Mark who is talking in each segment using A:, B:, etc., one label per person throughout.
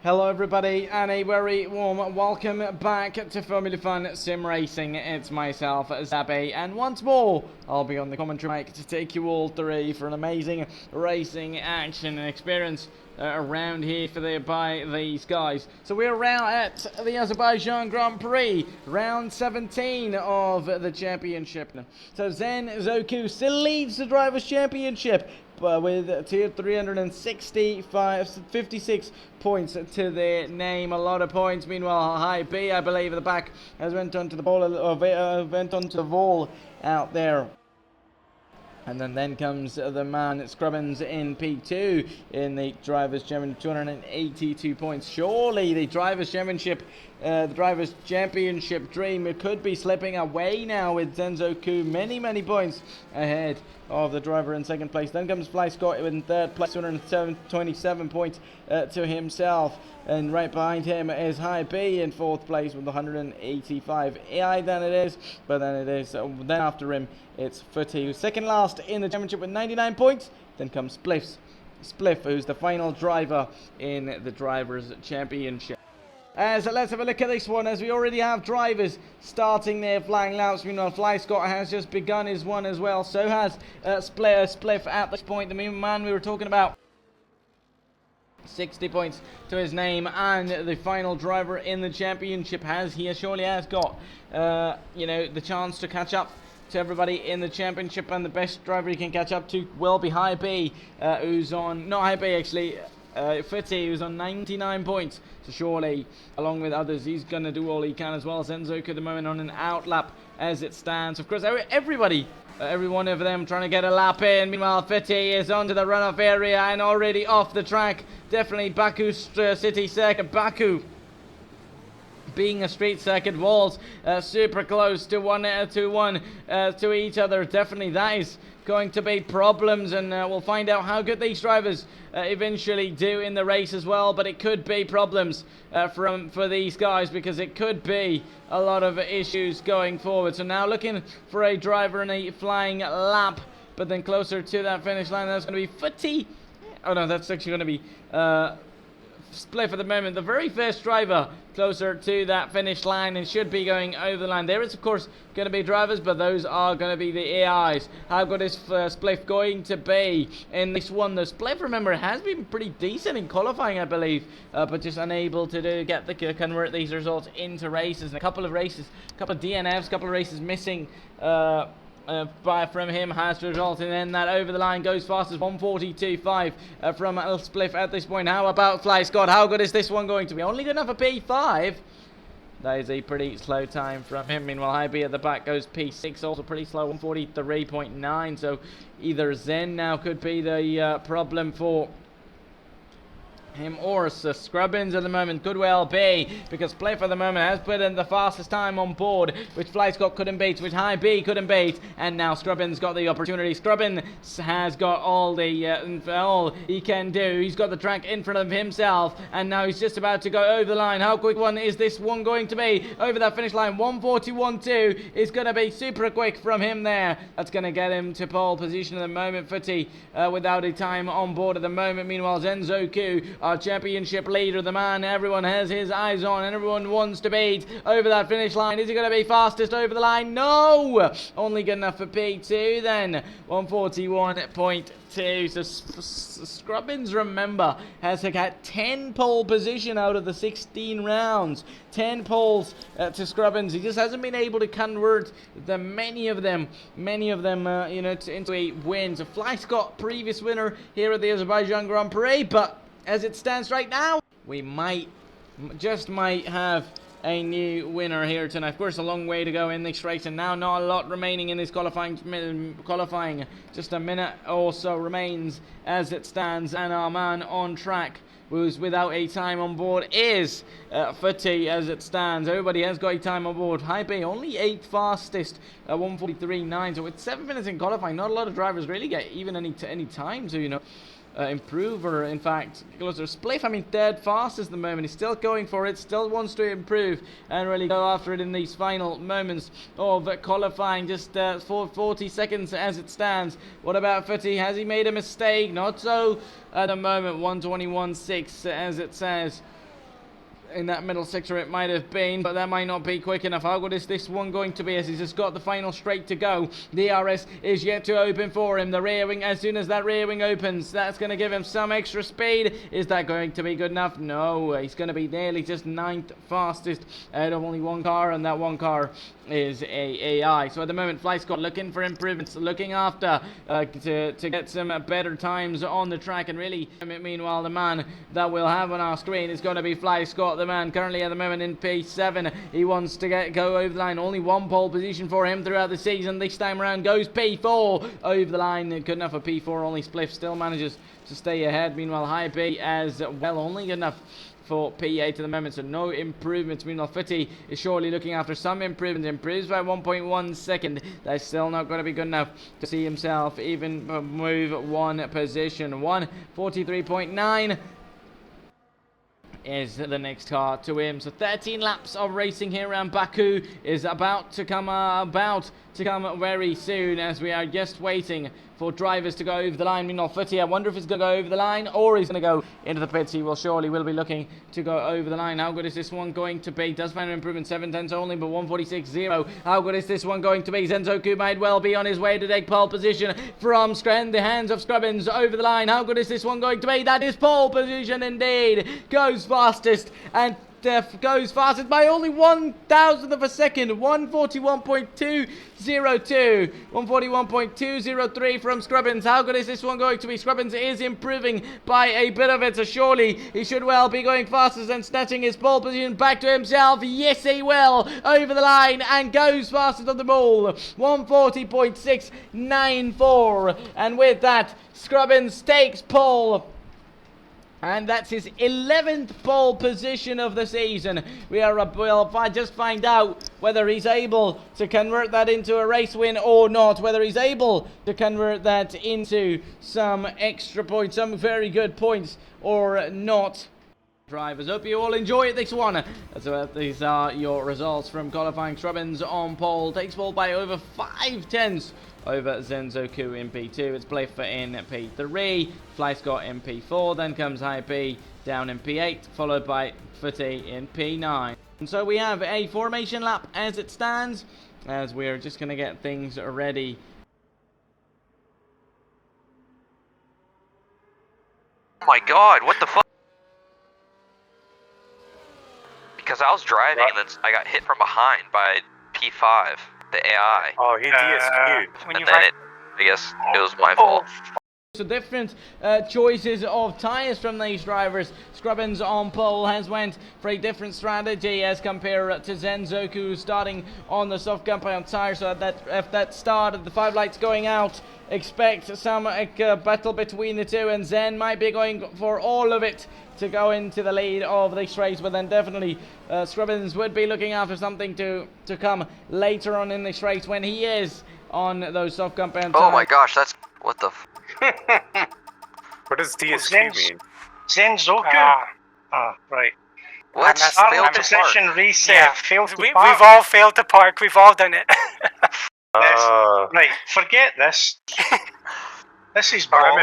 A: Hello everybody and a very warm welcome back to Formula Fun Sim Racing. It's myself, Zabe, and once more I'll be on the commentary mic to take you all through for an amazing racing action and experience around here by these guys. So we're around at the Azerbaijan Grand Prix, round 17 of the championship. So Zen Zoku still leads the Drivers' Championship with 56 points to their name, a lot of points. Meanwhile, High B, I believe, at the back has went onto the wall out there. And then comes the man Scrubbins in P2 in the Drivers' Championship, 282 points. Surely the Drivers' Championship, dream, it could be slipping away now with Zenzoku many points ahead of the driver in second place. Then comes Fly Scott in third place, 227 points to himself. And right behind him is High B in fourth place with 185. AI then after him it's Footy, who's second last in the championship with 99 points. Then comes Spliff, who's the final driver in the Drivers' Championship. So let's have a look at this one, as we already have drivers starting their flying laps. Meanwhile, Fly Scott has just begun his one as well. So has Spliff at this point, the man we were talking about. 60 points to his name, and the final driver in the championship surely has got the chance to catch up to everybody in the championship, and the best driver he can catch up to will be High B, who's on, not High B actually, Footy, who's on 99 points. So surely, along with others, he's going to do all he can as well. Zenzoku at the moment on an outlap as it stands. Of course, everybody, every one of them trying to get a lap in. Meanwhile, Footy is onto the runoff area and already off the track. Definitely Baku City Circuit. Baku being a street circuit, walls super close to to each other. Definitely that is going to be problems, and we'll find out how good these drivers eventually do in the race as well. But it could be problems for these guys, because it could be a lot of issues going forward. So now looking for a driver in a flying lap, but then closer to that finish line, that's going to be Footy. Oh no, that's actually going to be Spliff at the moment, the very first driver closer to that finish line, and should be going over the line. There is of course going to be drivers, but those are going to be the AIs. How good is Spliff going to be in this one? The Spliff, remember, has been pretty decent in qualifying, I believe, but just unable to convert these results into races. And a couple of DNFs, a couple of races missing from him has resulted in that over the line goes fast as 142.5 from Spliff at this point. How about Fly Scott? How good is this one going to be? Only good enough for P5. That is a pretty slow time from him. Meanwhile, High B at the back goes P6, also pretty slow, 143.9. So either Zen now could be the problem for him, or Scrubbins at the moment could well be, because Spliff at the moment has put in the fastest time on board, which Fly Scott couldn't beat, which High B couldn't beat, and now Scrubbins got the opportunity. Scrubbins has got all he can do. He's got the track in front of himself, and now he's just about to go over the line. How quick one is this one going to be over that finish line? 141.2 is going to be super quick from him there. That's going to get him to pole position at the moment. Footy without a time on board at the moment. Meanwhile, Zenzoku, our championship leader, the man everyone has his eyes on and everyone wants to beat over that finish line. Is he going to be fastest over the line? No! Only good enough for P2 then. 141.2. So Scrubbins, remember, has had 10 pole position out of the 16 rounds. 10 poles to Scrubbins. He just hasn't been able to convert many of them into a win. So Fly Scott, previous winner here at the Azerbaijan Grand Prix, but as it stands right now, we might have a new winner here tonight. Of course, a long way to go in this race, and now not a lot remaining in this qualifying. Just a minute or so remains as it stands, and our man on track, who's without a time on board, is Footy as it stands. Everybody has got a time on board. High B only 8th fastest, 143.9. So with 7 minutes in qualifying, not a lot of drivers really get even any time to improve, or in fact closer. Spliff, third fastest at the moment. He's still going for it, still wants to improve and really go after it in these final moments of qualifying. Just 40 seconds as it stands. What about Footy? Has he made a mistake? Not so at the moment. 121.6 as it says. in that middle sector it might have been, but that might not be quick enough. How good is this one going to be, as he's just got the final straight to go? The RS is yet to open for him. The rear wing, as soon as that rear wing opens, that's going to give him some extra speed. Is that going to be good enough? No, he's going to be nearly just 9th fastest out of only one car, and that one car is a AI. So at the moment, FlyScott looking for improvements, looking after to get some better times on the track, and really, meanwhile, the man that we'll have on our screen is going to be FlyScott, the man currently at the moment in P7. He wants to go over the line. Only one pole position for him throughout the season. This time around goes P4 over the line. Good enough for P4. Only Spliff still manages to stay ahead. Meanwhile, High B as well, only good enough for P8 at the moment, so no improvements. Meanwhile, Footy is surely looking after some improvements. Improves by 1.1 second. That's still not going to be good enough to see himself even move one position. 1:43.9 is the next car to him. So 13 laps of racing here around Baku is about to come very soon, as we are just waiting for drivers to go over the line. Meanwhile, Footy, I wonder if he's going to go over the line or he's going to go into the pits. He will be looking to go over the line. How good is this one going to be? Does find an improvement, 7/10 only, but 1:46.0. How good is this one going to be? Zenzoku might well be on his way to take pole position from the hands of Scrubbins over the line. How good is this one going to be? That is pole position indeed. Goes fastest, and goes fastest by only 1,000th of a second. 1:41.202, 1:41.203 from Scrubbins. How good is this one going to be? Scrubbins is improving by a bit of it, so surely he should well be going faster and snatching his pole position back to himself. Yes, he will, over the line, and goes fastest of them all. 1:40.694, and with that, Scrubbins takes pole. And that's his 11th pole position of the season. We'll just find out whether he's able to convert that into a race win or not. Whether he's able to convert that into some extra points, some very good points, or not. Drivers, hope you all enjoyed this one. So these are your results from qualifying. Scrubbins on pole, takes pole by over 5/10 over Zenzoku in P2. It's Bliffer in P3, FlyScott in P4, then comes High B down in P8, followed by Footy in P9. And so we have a formation lap as it stands, as we're just going to get things ready.
B: Oh my god, what the fuck? Because I was driving and then I got hit from behind by P5, the AI.
C: Oh, he DSQ'd.
B: And then I guess it was my fault.
A: So different choices of tyres from these drivers. Scrubbins on pole has went for a different strategy as compared to Zenzoku, starting on the soft compound tyre. So if that start of the 5 lights going out, expect some battle between the two, and Zen might be going for all of it to go into the lead of this race, but then definitely Scrubbins would be looking after something to come later on in this race when he is on those soft compound tyres.
B: Oh my gosh, that's what the
C: What does DSQ mean?
D: Zenzoku? Right.
B: What?
D: Failed position reset.
E: Yeah.
D: Failed to
E: We've
D: park.
E: all failed to park. We've all done it.
D: Right, forget this. This is ball.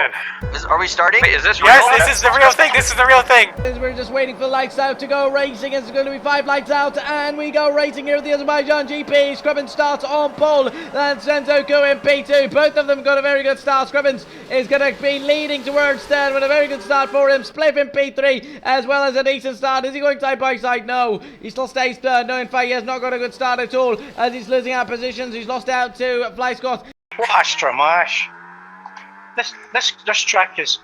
B: Are we starting? Wait, is this real?
E: Yes, this is the real thing. This is the real thing.
A: We're just waiting for lights out to go racing. It's going to be 5 lights out, and we go racing here at the Azerbaijan GP. Scrubbins starts on pole. That's Zenzoku in P2. Both of them got a very good start. Scrubbins is going to be leading towards third with a very good start for him. Spliff in P3 as well as a decent start. Is he going side by side? No. He still stays third. No, in fact, he has not got a good start at all as he's losing out positions. He's lost out to FlyScott.
D: What a stramash. This track is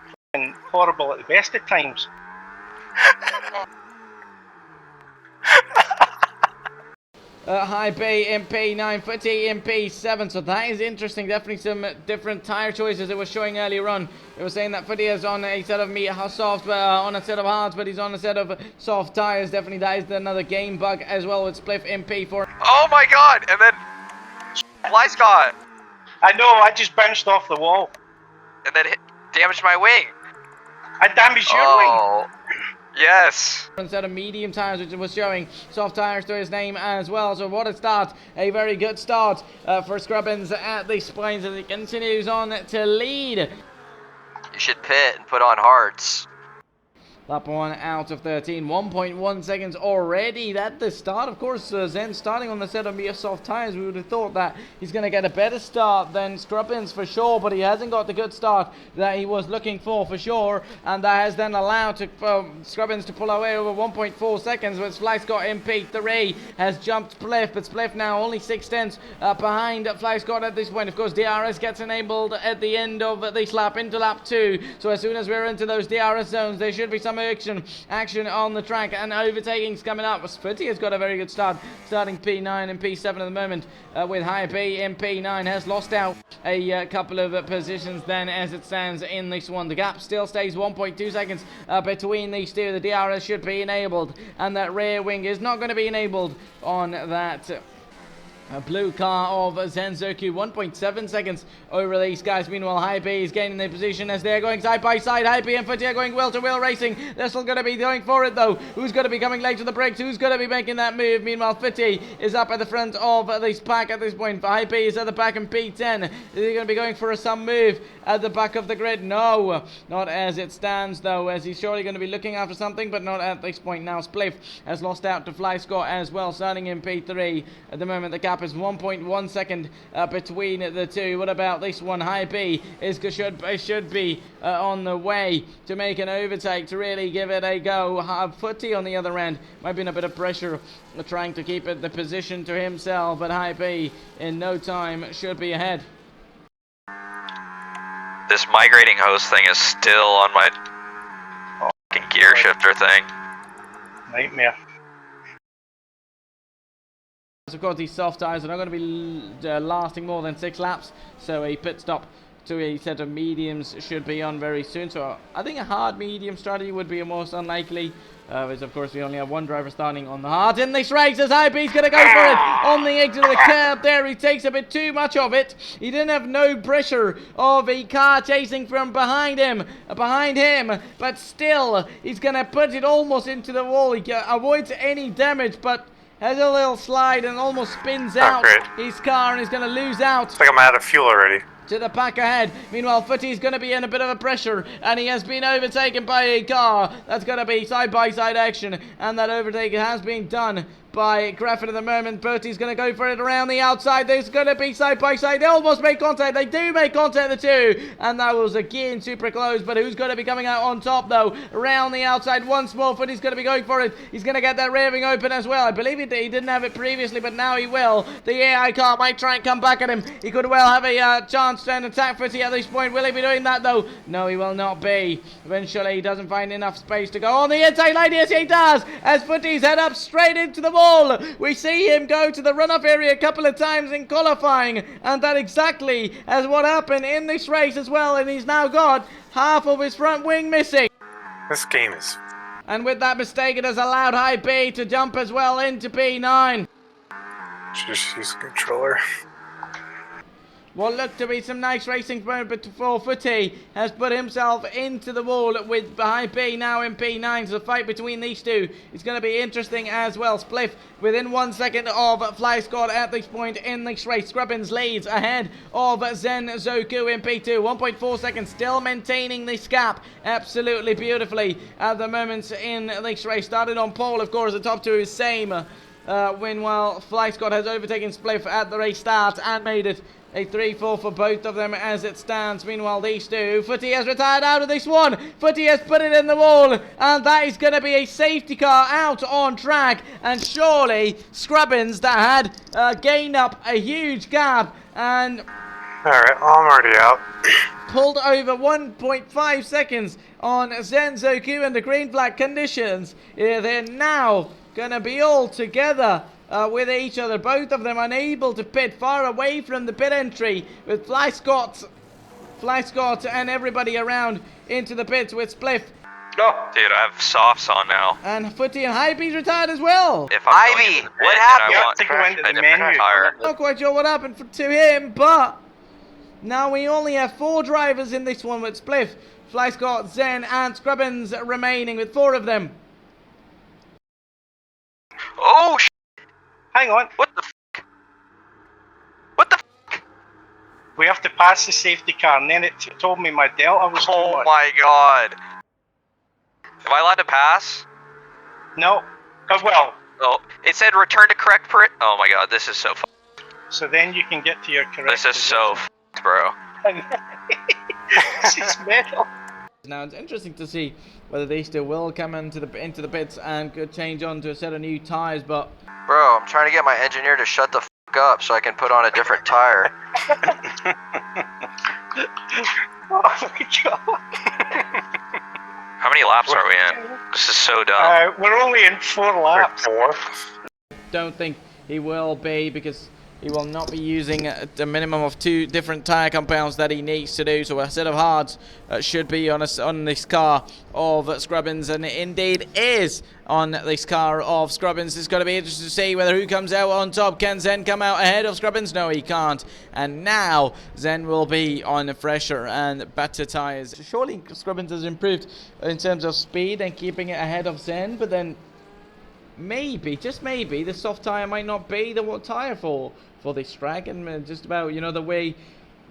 D: horrible at the best of times.
A: High B in P9, Footy in P7, so that is interesting. Definitely some different tyre choices it was showing earlier on. It was saying that Footy is on a set of soft, on a set of hards, but he's on a set of soft tyres. Definitely that is another game bug as well with Spliff in P4.
B: Oh my god, and then FlyScott.
D: I know, I just bounced off the wall.
B: And then damaged my wing.
D: I damaged your wing.
B: Yes.
A: Instead of medium tyres, which was showing soft tyres to his name as well. So what a start. A very good start for Scrubbins at the spines as he continues on to lead.
B: You should pit and put on hards.
A: Lap 1 out of 13. 1.1 seconds already at the start. Of course, Zen starting on the set of soft tires. We would have thought that he's going to get a better start than Scrubbins for sure, but he hasn't got the good start that he was looking for sure, and that has then allowed Scrubbins to pull away over 1.4 seconds, but Fly Scott in P3 has jumped Spliff, but Spliff now only 6 tenths behind Fly Scott at this point. Of course, DRS gets enabled at the end of this lap into lap 2, so as soon as we're into those DRS zones, there should be some action on the track, and overtaking's coming up. Footy has got a very good start, starting P9 and P7 at the moment, with High B in P9 has lost out a couple of positions then as it stands in this one. The gap still stays 1.2 seconds between these two. The DRS should be enabled, and that rear wing is not going to be enabled on that blue car of Zenzoku. 1.7 seconds over these guys. Meanwhile, High B is gaining their position as they're going side by side. High B and Footy are going wheel-to-wheel racing. They're still going to be going for it, though. Who's going to be coming late to the brakes? Who's going to be making that move? Meanwhile, Footy is up at the front of this pack at this point. High B is at the back in P10. Is he going to be going for some move at the back of the grid? No, not as it stands, though, as he's surely going to be looking after something, but not at this point now. Spliff has lost out to Fly Scott as well, starting in P3. At the moment, the gap is 1.1 second between the two. What about this one? High B should be on the way to make an overtake to really give it a go. Footy on the other end might be in a bit of pressure trying to keep the position to himself, but High B in no time should be ahead.
B: This migrating hose thing is still on my fucking gear shifter thing.
D: Nightmare.
A: Of course, these soft tyres are not going to be lasting more than 6 laps, so a pit stop to a set of mediums should be on very soon. So I think a hard medium strategy would be a most unlikely, as of course we only have one driver starting on the hard in this race, as IB's going to go for it on the edge of the curb there. He takes a bit too much of it. He didn't have no pressure of a car chasing from behind him, but still he's going to put it almost into the wall. He avoids any damage, but has a little slide and almost spins out his car, and he's going to lose out.
C: It's like I'm out of fuel already.
A: To the pack ahead. Meanwhile, Footy's going to be in a bit of a pressure, and he has been overtaken by a car. That's going to be side-by-side action, and that overtake has been done by Graffin at the moment. Bertie's going to go for it around the outside. There's going to be side-by-side. They almost make contact. They do make contact, the two, and that was again super close, but who's going to be coming out on top, though? Around the outside once more. Footy's going to be going for it. He's going to get that rear wing open as well. I believe he didn't have it previously, but now he will. The AI car might try and come back at him. He could well have a chance to attack Footy at this point. Will he be doing that, though? No, he will not be. Eventually, he doesn't find enough space to go on the inside line. Yes, he does, as Footy's head up straight into the wall. We see him go to the runoff area a couple of times in qualifying, and that exactly as what happened in this race as well, and he's now got half of his front wing missing.
C: This game is...
A: And with that mistake, it has allowed High B to jump as well into P9.
C: Just use the controller.
A: What looked to be some nice racing for Footy has put himself into the wall with High B now in P9. So the fight between these two is going to be interesting as well. Spliff within 1 second of Fly Scott at this point in this race. Scrubbins leads ahead of Zenzoku in P2. 1.4 seconds, still maintaining this gap absolutely beautifully at the moment in this race. Started on pole, of course, the top two is same. Meanwhile, Fly Scott has overtaken Spliff at the race start and made it a 3-4 for both of them as it stands. Meanwhile, these two, Footy has retired out of this one. Footy has put it in the wall, and that is going to be a safety car out on track. And surely, Scrubbins, that had gained up a huge gap and...
C: Alright, I'm already out.
A: pulled over 1.5 seconds on Zenzoku and the green flag conditions. They're now going to be all together with each other. Both of them unable to pit, far away from the pit entry, with Fly Scott and everybody around into the pits with Spliff.
B: Oh, dude, I have softs on now.
A: And Footy and Hybe's retired as well.
B: If I'm going into the pit,
E: what
B: then
E: happened?
B: I
D: You
B: want
D: have to go into
B: a
D: the
B: different
D: menu.
B: tire.
A: Not quite sure what happened to him, but now we only have 4 drivers in this one with Spliff, Fly Scott, Zen, and Scrubbins remaining with 4 of them.
B: Oh,
D: Hang on.
B: what the f***? What the f***?
D: We have to pass the safety car, and then it told me my delta was too
B: Oh
D: much.
B: my god. Am I allowed to pass?
D: No. Oh, well,
B: Oh, it said return to correct oh my god, this is so
D: so then you can get to your correct
B: This is so bro.
D: This is metal.
A: Now it's interesting to see whether they still will come into the pits and could change on to a set of new tires, but
B: Bro, I'm trying to get my engineer to shut the up so I can put on a different tire.
D: Oh my god.
B: How many laps are we in? This is so dumb.
D: We're only in 4 laps.
C: 4.
A: don't think he will be, because he will not be using a minimum of 2 different tyre compounds that he needs to do. So a set of hards should be on this car of Scrubbins, and it indeed is on this car of Scrubbins. It's going to be interesting to see whether who comes out on top. Can Zen come out ahead of Scrubbins? No, he can't. And now Zen will be on fresher and better tyres. Surely Scrubbins has improved in terms of speed and keeping it ahead of Zen, but then maybe, just maybe, the soft tyre might not be the tyre for this track, and just about, you know, the way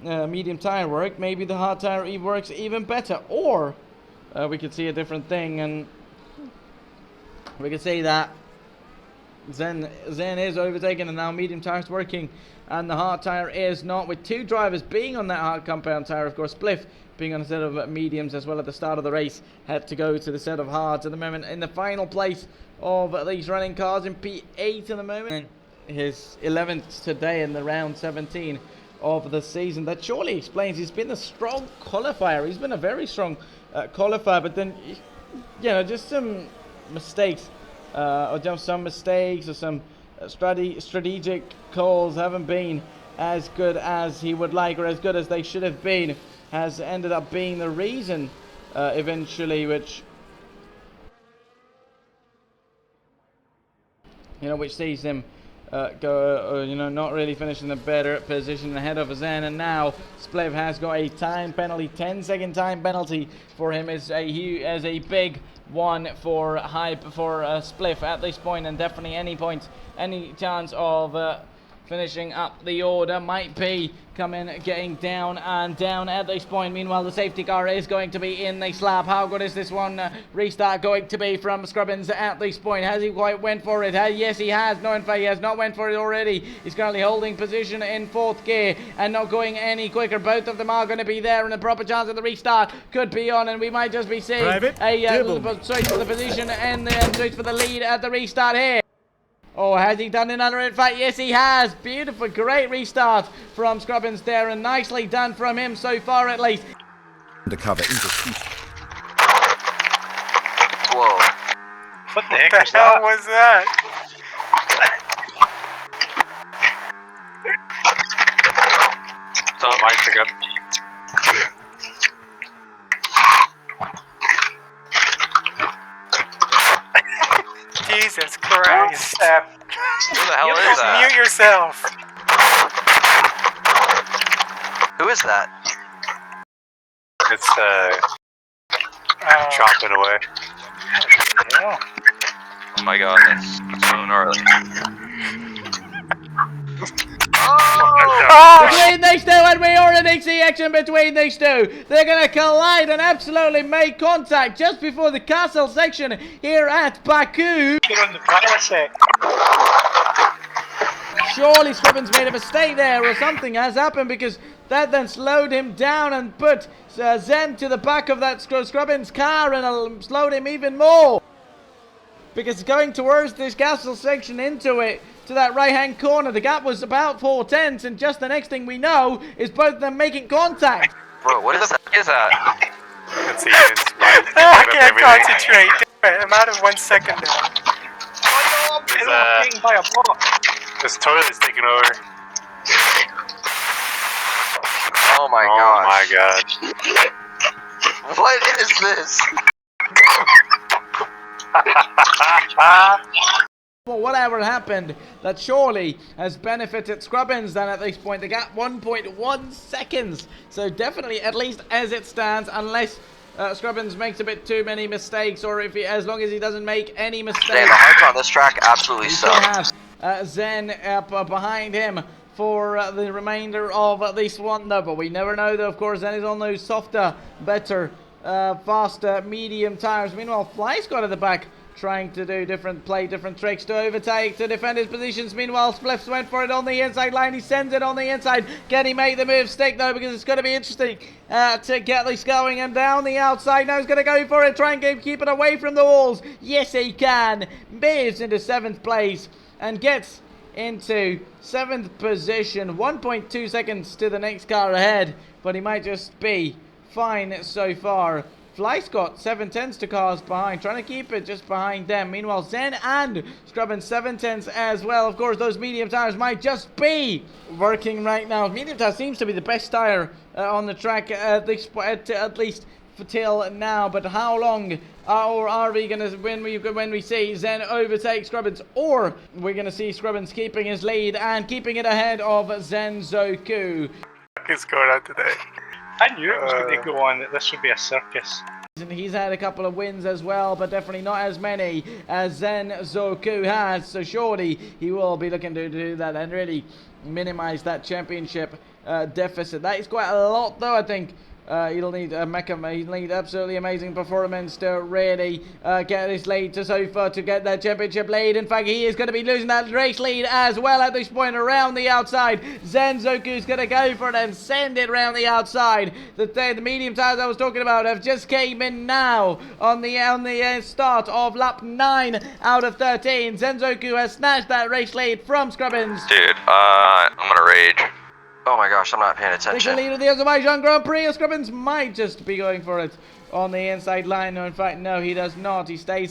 A: medium tyre work, maybe the hard tyre works even better, or we could see a different thing, and we could say that Zen is overtaken, and now medium tyre is working and the hard tyre is not, with 2 drivers being on that hard compound tyre. Of course, Spliff being on a set of mediums as well at the start of the race, had to go to the set of hards at the moment. In the final place of these running cars in P8 at the moment, his 11th today in the round 17 of the season. That surely explains he's been a strong qualifier. He's been a very strong qualifier, but then, you know, just some mistakes, or just some mistakes, or some strategic calls haven't been as good as he would like, or as good as they should have been, has ended up being the reason eventually, which, you know, which sees him go, you know, not really finishing the better position ahead of Zen. And now Spliff has got a time penalty, 10-second time penalty for him, as a big one for Spliff at this point, and definitely any chance of finishing up the order might be getting down at this point. Meanwhile, the safety car is going to be in the slab. How good is this one restart going to be from Scrubbins at this point? Has he quite went for it? Yes, he has. No, in fact, he has not went for it already. He's currently holding position in 4th gear and not going any quicker. Both of them are going to be there, and a proper chance of the restart could be on, and we might just be seeing a switch for the position and then switch for the lead at the restart here. Oh, has he done another? In fact, yes, he has. Beautiful, great restart from Scrubbins there, and nicely done from him so far, at least.
F: Undercover into
B: Whoa.
D: What the heck
E: What
D: was
E: the hell
D: that?
E: was that?
C: It's all my pickup.
E: Jesus Christ.
B: Who the hell is
E: Just
B: that?
E: mute yourself.
B: Who is that?
C: It's chopping away.
D: Yeah.
B: Oh my god, that's so gnarly.
A: Between these two, and we already see action between these two. They're going to collide and absolutely make contact just before the castle section here at Baku.
D: You're on the Palisade.
A: Surely Scrubbins made a mistake there, or something has happened, because that then slowed him down and put Zen to the back of that Scrubbins car, and slowed him even more. Because going towards this castle section into it, to that right hand corner, the gap was about 4 tenths, and just the next thing we know is both of them making contact.
B: Bro, what is that?
C: Let's see, it's
E: I can't concentrate. Damn it, I'm out of 1 second now.
D: Oh no, I'm being by a block.
C: This toilet's taking over.
B: Oh my
C: Oh my
B: god. What is this?
A: Well, whatever happened, that surely has benefited Scrubbins then at this point. They got 1.1 seconds. So definitely, at least as it stands, unless Scrubbins makes a bit too many mistakes, or as long as he doesn't make any mistakes.
B: Damn, the hype on this track absolutely
A: We still
B: sucks.
A: have Zen up behind him for the remainder of this one, though. But we never know, though. Of course, Zen is on those softer, better faster medium tires. Meanwhile, Fly's got at the back, trying to do different tricks to overtake, to defend his positions. Meanwhile, Spliffs went for it on the inside line. He sends it on the inside. Can he make the move stick though? Because it's going to be interesting to get this going. And down the outside now, he's going to go for it. Try and keep it away from the walls. Yes, he can. Moves into 7th place and gets into 7th position. 1.2 seconds to the next car ahead, but he might just be fine so far. Fly's got 7/10s to cars behind, trying to keep it just behind them. Meanwhile, Zen and Scrubbin 7/10s as well. Of course, those medium tires might just be working right now. Medium tire seems to be the best tire on the track at least till now. But how long are we gonna when we see Zen overtake Scrubbins, or we're gonna see Scrubbins keeping his lead and keeping it ahead of Zenzoku?
E: What's going on today?
D: I knew it was going to go on, that this would be a circus.
A: And he's had a couple of wins as well, but definitely not as many as Zenzoku has. So surely he will be looking to do that and really minimize that championship deficit. That is quite a lot, though, I think. He'll need a he'll need absolutely amazing performance to really get his lead to Sofa to get that championship lead. In fact, he is going to be losing that race lead as well at this point around the outside. Zenzoku's going to go for it and send it around the outside. The medium tires I was talking about have just came in now on the start of lap 9 out of 13. Zenzoku has snatched that race lead from Scrubbins.
B: Dude, I'm gonna rage. Oh my gosh, I'm not paying
A: Takes the
B: attention.
A: lead of the Azerbaijan Grand Prix. Scrubbins might just be going for it on the inside line. No, in fact, no, he does not. He stays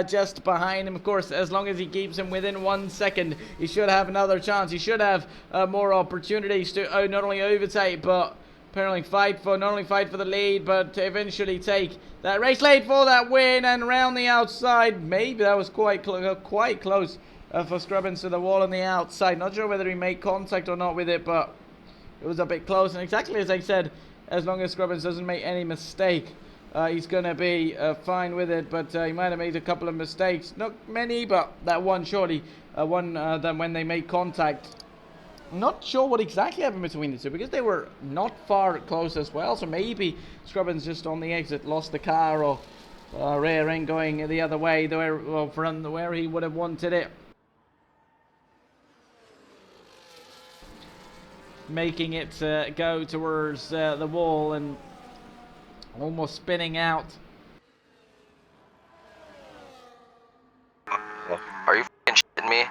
A: just behind him. Of course, as long as he keeps him within 1 second, he should have another chance. He should have more opportunities to not only overtake, but apparently not only fight for the lead, but to eventually take that race lead for that win. And round the outside, maybe that was quite close. For Scrubbins to the wall on the outside. Not sure whether he made contact or not with it, but it was a bit close. And exactly as I said, as long as Scrubbins doesn't make any mistake, he's going to be fine with it. But he might have made a couple of mistakes. Not many, but that one surely. Then when they made contact. I'm not sure what exactly happened between the two, because they were not far close as well. So maybe Scrubbins just on the exit lost the car, or rear end going the other way, from where he would have wanted it. Making it go towards the wall and almost spinning out.
B: Are you f***ing shitting me?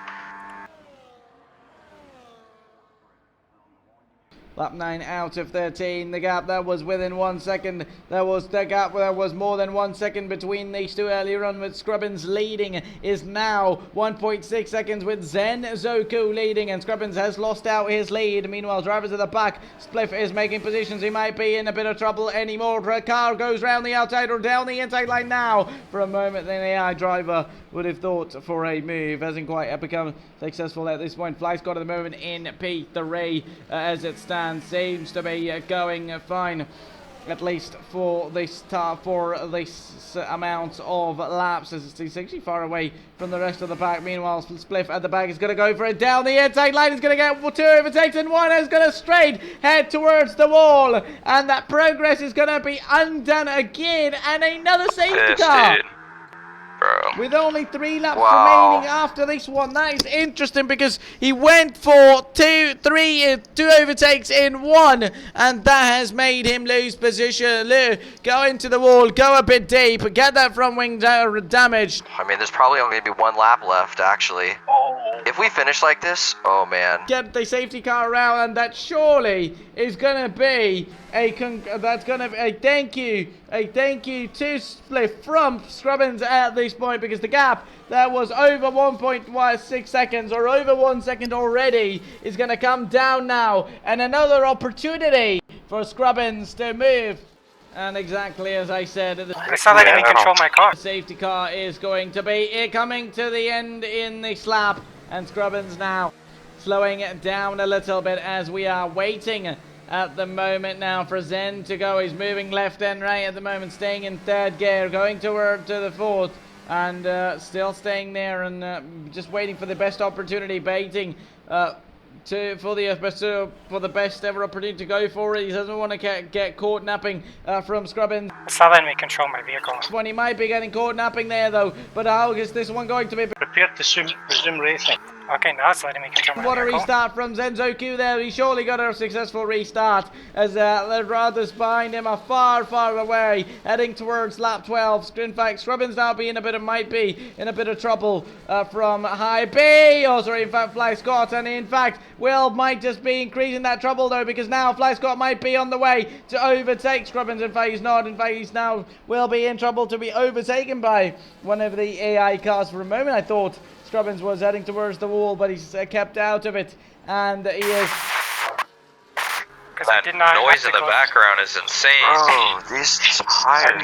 A: Lap 9 out of 13. The gap that was within 1 second. There was more than 1 second between these two earlier on, with Scrubbins leading is now 1.6 seconds with Zenzoku leading, and Scrubbins has lost out his lead. Meanwhile, drivers at the back, Spliff is making positions. He might be in a bit of trouble anymore. The car goes round the outside or down the inside line now. For a moment, the AI driver would have thought for a move. Hasn't quite become successful at this point. Fly's got at the moment in P3 as it stands. Seems to be going fine, at least for this amount of laps, as he's actually far away from the rest of the pack. Meanwhile, Spliff at the back is going to go for it down the inside line. He's going to get 2 overtakes, and one is going to straight head towards the wall, and that progress is going to be undone again, and another safety car.
B: Dude. Bro.
A: With only 3 laps remaining after this one. That is interesting, because he went for two overtakes in one, and that has made him lose position. Go into the wall, go a bit deep, get that front wing damaged.
B: I mean, there's probably only going to be 1 lap left, actually. If we finish like this, oh man.
A: Get the safety car around, and that surely is going to be a thank you to Spliff from Scrubbins at this point, because the gap that was over 1.6 seconds, or over 1 second already, is going to come down now, and another opportunity for Scrubbins to move. And exactly as I said,
E: It's not letting me control my car.
A: the safety car is going to be coming to the end in this lap, and Scrubbins now slowing it down a little bit as we are waiting at the moment now for Zen to go. He's moving left and right at the moment, staying in 3rd gear, going to the 4th, and still staying there, and just waiting for the best opportunity, baiting for the best ever opportunity to go for it. He doesn't want to get caught napping from Scrubbins.
E: It's not letting me control my vehicle.
A: When he might be getting caught napping there though, but how is this one going to be?
D: Prepare to resume racing.
E: Okay, now it's letting me control my
A: What a
E: vehicle.
A: restart from Zenzoku there. He surely got a successful restart as the riders behind him are far away, heading towards lap 12. In fact, Scrubbins now might be in a bit of trouble from High B. Oh, sorry, in fact, Fly Scott. And in fact, Will might just be increasing that trouble though, because now Fly Scott might be on the way to overtake Scrubbins. In fact, he's not. In fact, he's now will be in trouble to be overtaken by one of the AI cars. For a moment, I thought Scrubbins was heading towards the wall, but he's kept out of it, and he is.
B: That noise in the background is insane.
F: Oh, these tires.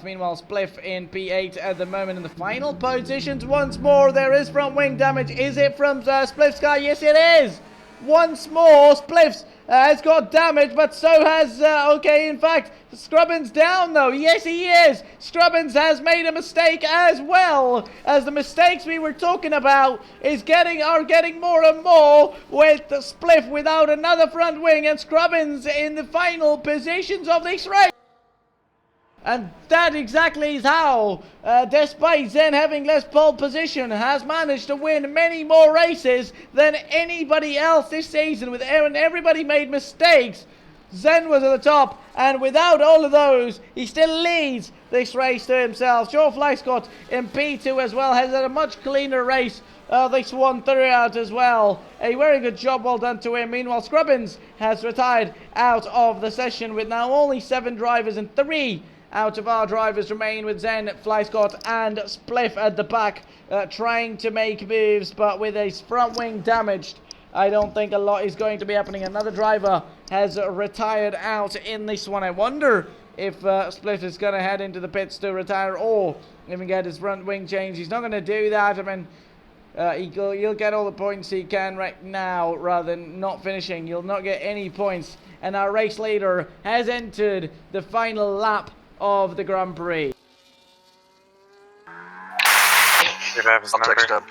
A: Meanwhile, Spliff in P8 at the moment in the final positions once more. There is front wing damage. Is it from Spliff's car? Yes, it is. Once more, Spliff's has got damage, but so has, okay, in fact, Scrubbins down though. Yes, he is. Scrubbins has made a mistake as well, as the mistakes we were talking about are getting more and more with the Spliff without another front wing and Scrubbins in the final positions of this race. And that exactly is how, despite Zen having less pole position, has managed to win many more races than anybody else this season. With Aaron, everybody made mistakes. Zen was at the top, and without all of those, he still leads this race to himself. Joe Flyscott in P2 as well has had a much cleaner race this one throughout as well. A very good job, well done to him. Meanwhile, Scrubbins has retired out of the session with now only 7 drivers, and 3 out of our drivers remain with Zen, Flyscott and Spliff at the back, trying to make moves, but with his front wing damaged, I don't think a lot is going to be happening. Another driver has retired out in this one. I wonder if Spliff is going to head into the pits to retire or even get his front wing changed. He's not going to do that. I mean, he'll get all the points he can right now rather than not finishing. He'll not get any points. And our race leader has entered the final lap of the Grand Prix.
C: Should have his number.
F: Text up.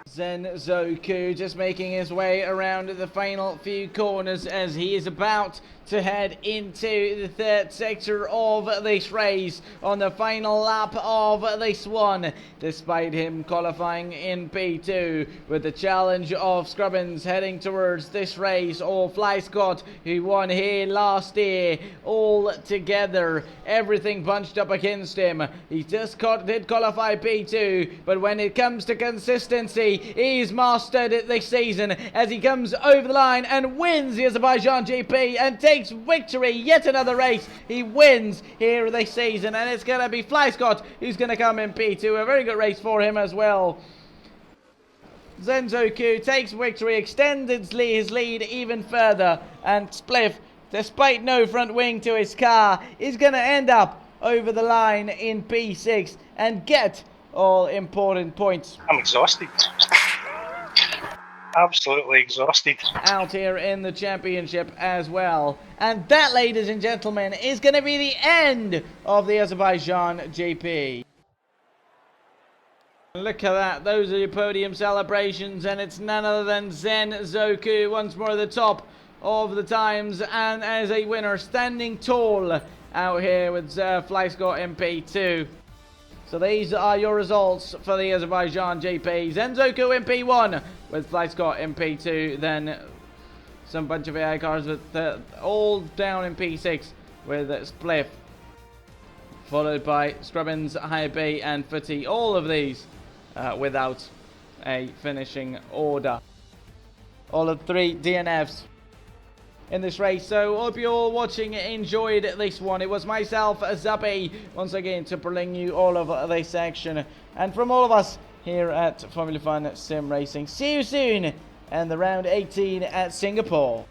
A: Zenzoku just making his way around the final few corners as he is about to head into the third sector of this race on the final lap of this one, despite him qualifying in P2 with the challenge of Scrubbins heading towards this race, or Fly Scott, who won here last year. All together, everything bunched up against him. He just did qualify P2, but when it comes to consistency, he's mastered it this season as he comes over the line and wins the Azerbaijan GP and takes victory. Yet another race he wins here this season, and it's going to be Fly Scott who's going to come in P2. A very good race for him as well. Zenzoku takes victory, extends his lead even further, and Spliff, despite no front wing to his car, is going to end up over the line in P6 and get all important points.
D: I'm exhausted. Absolutely exhausted.
A: Out here in the championship as well. And that, ladies and gentlemen, is going to be the end of the Azerbaijan GP. Look at that. Those are your podium celebrations, and it's none other than Zenzoku once more at the top of the times and as a winner, standing tall out here with Fly Scott in P2. So these are your results for the Azerbaijan GP. Zenzoku in P1 with Fly Scott in P2. Then some bunch of AI cars with all down in P6 with Spliff. Followed by Scrubbins, High B and Footy. All of these without a finishing order. All of 3 DNFs in this race. So hope you all watching enjoyed this one. It was myself, Zappy, once again to bring you all of this action, and from all of us here at Formula Fun Sim Racing, see you soon in the round 18 at Singapore.